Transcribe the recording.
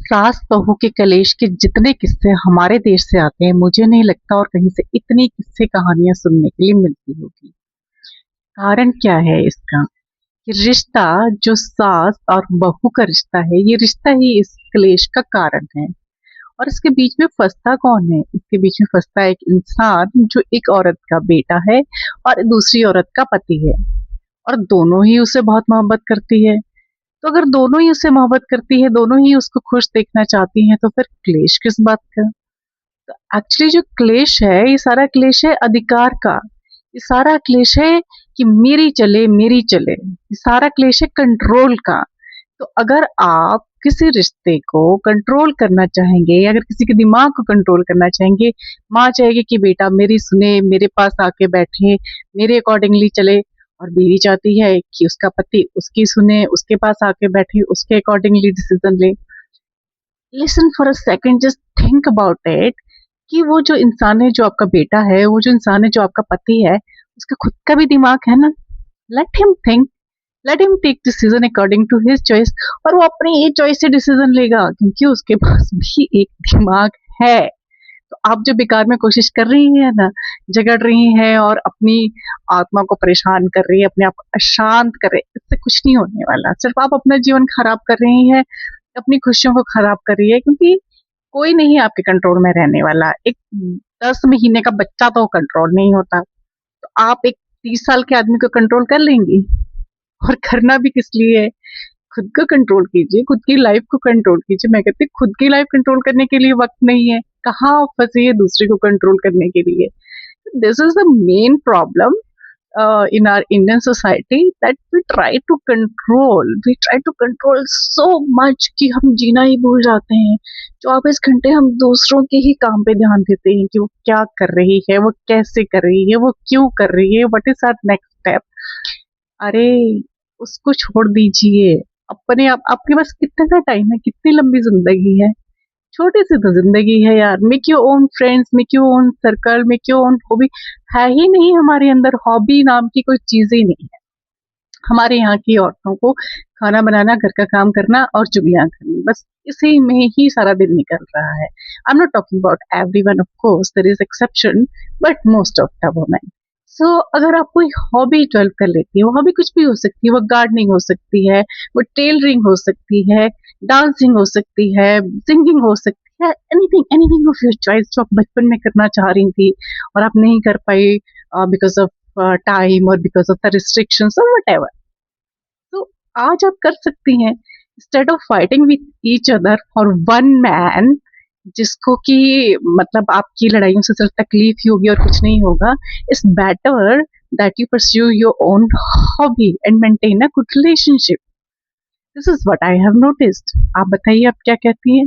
सास बहू के कलेश के जितने किस्से हमारे देश से आते हैं, मुझे नहीं लगता और कहीं से इतनी किस्से कहानियां सुनने के लिए मिलती होगी। कारण क्या है इसका? कि रिश्ता, जो सास और बहू का रिश्ता है, ये रिश्ता ही इस क्लेश का कारण है। और इसके बीच में फंसता कौन है? इसके बीच में फंसता एक इंसान जो एक औरत का बेटा है और दूसरी औरत का पति है, और दोनों ही उसे बहुत मोहब्बत करती है। तो अगर दोनों ही उससे मोहब्बत करती है, दोनों ही उसको खुश देखना चाहती हैं, तो फिर क्लेश किस बात का? तो एक्चुअली जो क्लेश है, ये सारा क्लेश है अधिकार का। ये सारा क्लेश है कि मेरी चले मेरी चले। ये सारा क्लेश है कंट्रोल का। तो अगर आप किसी रिश्ते को कंट्रोल करना चाहेंगे, अगर किसी के दिमाग को कंट्रोल करना चाहेंगे, माँ चाहेगी कि बेटा मेरी सुने, मेरे पास आके बैठे, मेरे अकॉर्डिंगली चले, और बीवी चाहती है कि उसका पति उसकी सुने, उसके पास आके बैठे, उसके अकॉर्डिंगली डिसीजन ले। Listen for a second, just think about it, कि वो जो इंसान है, जो आपका बेटा है, वो जो इंसान है, जो आपका पति है, उसका खुद का भी दिमाग है ना। Let him think, let him take decision according to his choice. और वो अपनी ये चॉइस से डिसीजन लेगा, क्योंकि उसके पास भी एक दिमाग है। तो आप जो बेकार में कोशिश कर रही है ना, झगड़ रही हैं और अपनी आत्मा को परेशान कर रही है, अपने आप को अशांत कर रही है, इससे कुछ नहीं होने वाला। सिर्फ आप अपना जीवन खराब कर रही हैं, अपनी खुशियों को खराब कर रही है, क्योंकि कोई नहीं आपके कंट्रोल में रहने वाला। एक 10 महीने का बच्चा तो कंट्रोल नहीं होता। तो आप एक 30 साल के आदमी को कंट्रोल कर लेंगी? और करना भी किस लिए है? खुद को कंट्रोल कीजिए, खुद की लाइफ को कंट्रोल कीजिए। मैं कहती हूँ खुद की लाइफ कंट्रोल करने के लिए वक्त नहीं है, कहाँ आप फंसी है दूसरे को कंट्रोल करने के लिए। This is the main problem in our Indian society, that we try to control so much कि हम जीना ही भूल जाते हैं। 24 घंटे हम दूसरों के ही काम पे ध्यान देते हैं कि वो क्या कर रही है, वो कैसे कर रही है, वो क्यों कर रही है, what is our next step. अरे उसको छोड़ दीजिए। अपने आप, आपके पास कितना टाइम है, कितनी लंबी जिंदगी है? छोटी सी तो जिंदगी है यार। Make your own friends, make your own circle, make your own hobby. है ही नहीं हमारे अंदर हॉबी नाम की कोई चीज ही नहीं है। हमारे यहाँ की औरतों को खाना बनाना, घर का काम करना और चुगलियां करनी, बस इसी में ही सारा दिन निकल रहा है। I am not talking about everyone, of course there is exception, but most of the women. So अगर आप कोई हॉबी डेवलप कर लेती है, वो हॉबी कुछ भी हो सकती है, वो गार्डनिंग हो सकती है, वो टेलरिंग हो सकती है, डांसिंग हो सकती है, सिंगिंग हो सकती है, anything anything of your choice, जो आप बचपन में करना चाह रही थी और आप नहीं कर पाई बिकॉज ऑफ टाइम और बिकॉज ऑफ द रिस्ट्रिक्शंस और व्हाटएवर। तो आज आप कर सकती हैं, instead of fighting with each other for one man, जिसको कि मतलब आपकी लड़ाइयों से सिर्फ तकलीफ ही होगी और कुछ नहीं होगा। It's better that you pursue your own hobby and maintain a good relationship. This is what I have noticed. आप बताइए, आप क्या कहती हैं?